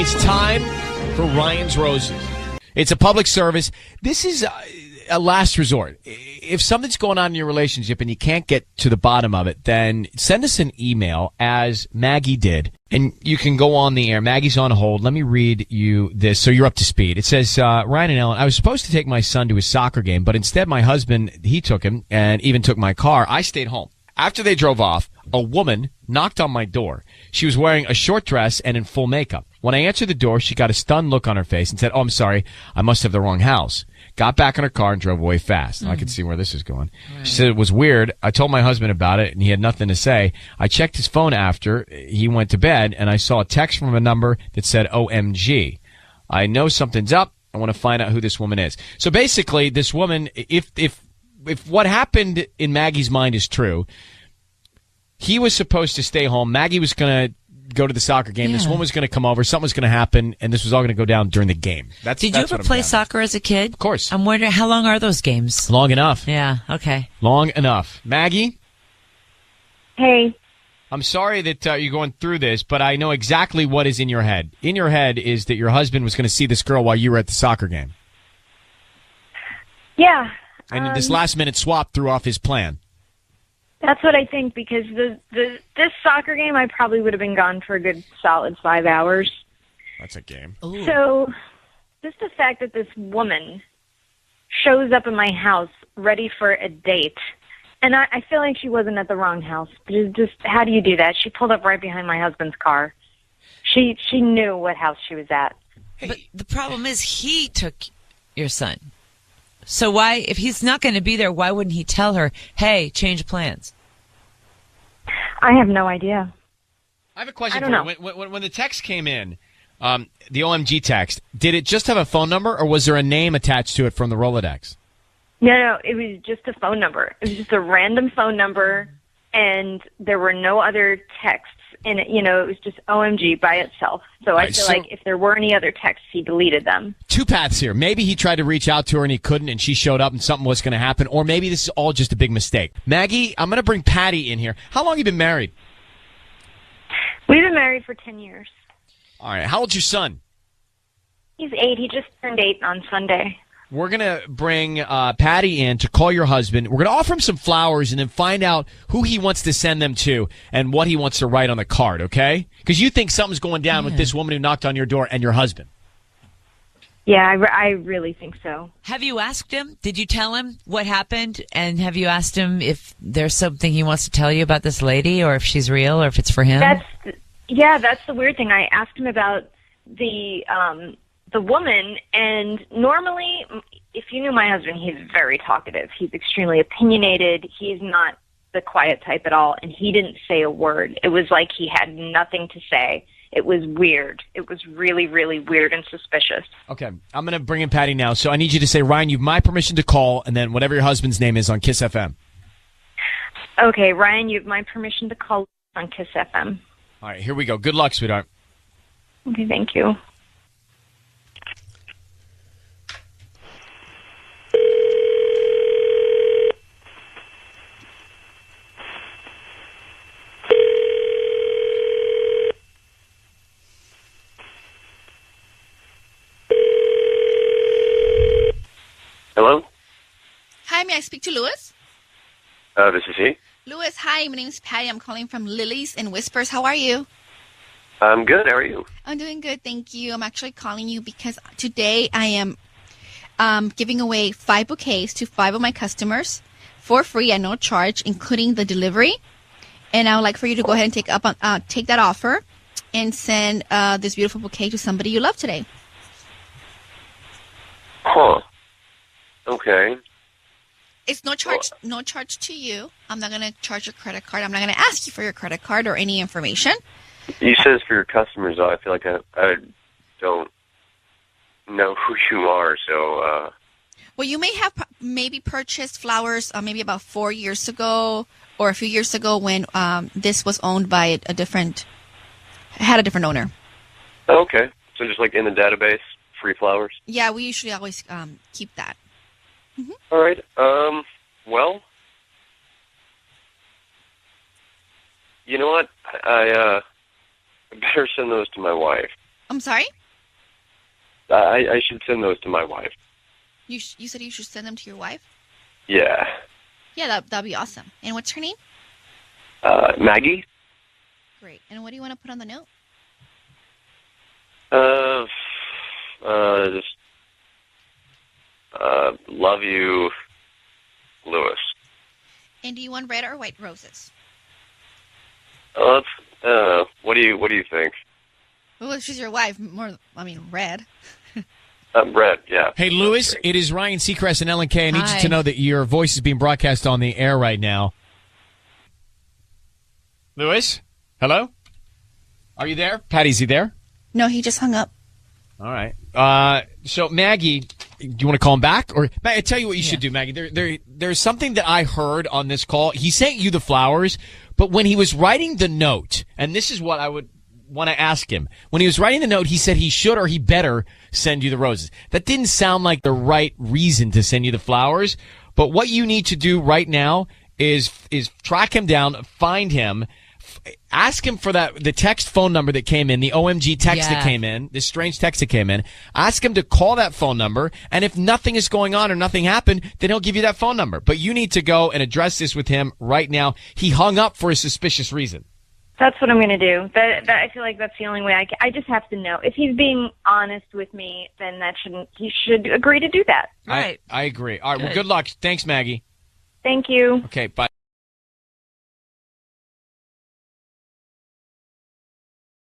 It's time for Ryan's Roses. It's a public service. This is a last resort. If something's going on in your relationship and you can't get to the bottom of it, then send us an email as Maggie did, and you can go on the air. Maggie's on hold. Let me read you this so you're up to speed. It says, Ryan and Ellen, I was supposed to take my son to his soccer game, but instead my husband, he took him and even took my car. I stayed home. After they drove off, a woman knocked on my door. She was wearing a short dress and in full makeup. When I answered the door, she got a stunned look on her face and said, "Oh, I'm sorry. I must have the wrong house." Got back in her car and drove away fast. I could see where this is going. Right. She said it was weird. I told my husband about it, and he had nothing to say. I checked his phone after he went to bed, and I saw a text from a number that said OMG. I know something's up. I want to find out who this woman is. So basically, this woman, if what happened in Maggie's mind is true, he was supposed to stay home. Maggie was going to go to the soccer game. Yeah. This woman was going to come over. Something was going to happen, and this was all going to go down during the game. Did you ever play soccer as a kid? Of course. I'm wondering, how long are those games? Long enough. Yeah, okay. Long enough. Maggie? Hey. I'm sorry that you're going through this, but I know exactly what is in your head. In your head is that your husband was going to see this girl while you were at the soccer game. Yeah. And this last-minute swap threw off his plan. That's what I think, because this soccer game, I probably would have been gone for a good solid 5 hours. That's a game. Ooh. So just the fact that this woman shows up in my house ready for a date, and I feel like she wasn't at the wrong house. But it's just, how do you do that? She pulled up right behind my husband's car. She knew what house she was at. But the problem is he took your son. So why, if he's not going to be there, why wouldn't he tell her, hey, change plans? I have no idea. I have a question for you. When the text came in, the OMG text, did it just have a phone number, or was there a name attached to it from the Rolodex? No, it was just a phone number. It was just a random phone number, and there were no other texts in it. You know, it was just OMG by itself. So I feel like if there were any other texts, he deleted them. Two paths here. Maybe he tried to reach out to her and he couldn't, and she showed up and something was going to happen, or maybe this is all just a big mistake. Maggie, I'm going to bring Patty in here. How long have you been married? We've been married for 10 years. All right. How old's your son? He's 8. He just turned 8 on Sunday. We're going to bring Patty in to call your husband. We're going to offer him some flowers and then find out who he wants to send them to and what he wants to write on the card, okay? Because you think something's going down with this woman who knocked on your door and your husband. Yeah, I really think so. Have you asked him? Did you tell him what happened? And have you asked him if there's something he wants to tell you about this lady, or if she's real, or if it's for him? That's the weird thing. I asked him about the woman, and normally, if you knew my husband, he's very talkative. He's extremely opinionated. He's not the quiet type at all, and he didn't say a word. It was like he had nothing to say. It was weird. It was really, really weird and suspicious. Okay, I'm going to bring in Patty now, so I need you to say, Ryan, you've my permission to call, and then whatever your husband's name is on Kiss FM. Okay, Ryan, you have my permission to call on Kiss FM. All right, here we go. Good luck, sweetheart. Okay, thank you. Hello? Hi, may I speak to Louis? This is he. Louis, hi, my name is Patty. I'm calling from Lilies and Whispers. How are you? I'm good. How are you? I'm doing good, thank you. I'm actually calling you because today I am giving away 5 bouquets to 5 of my customers for free at no charge, including the delivery. And I would like for you to go ahead and take that offer and send this beautiful bouquet to somebody you love today. Huh. Okay. It's no charge to you. I'm not going to charge your credit card. I'm not going to ask you for your credit card or any information. You said it's for your customers, though. I feel like I don't know who you are, so... Well, you may have maybe purchased flowers maybe about 4 years ago or a few years ago when this was owned by had a different owner. Okay. So just like in the database, free flowers? Yeah, we usually always keep that. Mm-hmm. All right. Well, you know what? I better send those to my wife. I'm sorry? I should send those to my wife. You said you should send them to your wife? Yeah. Yeah, that'd be awesome. And what's her name? Maggie? Great. And what do you want to put on the note? Just, love you, Lewis. And do you want red or white roses? What do you think? Well, she's your wife. Red. Red, yeah. Hey, Lewis, it is Ryan Seacrest and Ellen K. I need Hi. you to know that your voice is being broadcast on the air right now. Lewis? Hello? Are you there? Patty, is he there? No, he just hung up. All right. So, Maggie, do you want to call him back? Or I tell you what you should do, Maggie. There's something that I heard on this call. He sent you the flowers, but when he was writing the note, and this is what I would want to ask him. When he was writing the note, he said he should or he better send you the roses. That didn't sound like the right reason to send you the flowers. But what you need to do right now is track him down, find him, ask him for the text phone number that came in, the OMG text that came in, this strange text that came in. Ask him to call that phone number, and if nothing is going on or nothing happened, then he'll give you that phone number. But you need to go and address this with him right now. He hung up for a suspicious reason. That's what I'm going to do. That I feel like that's the only way. I just have to know. If he's being honest with me, then he should agree to do that. Right. I agree. All right, well, good luck. Thanks, Maggie. Thank you. Okay, bye.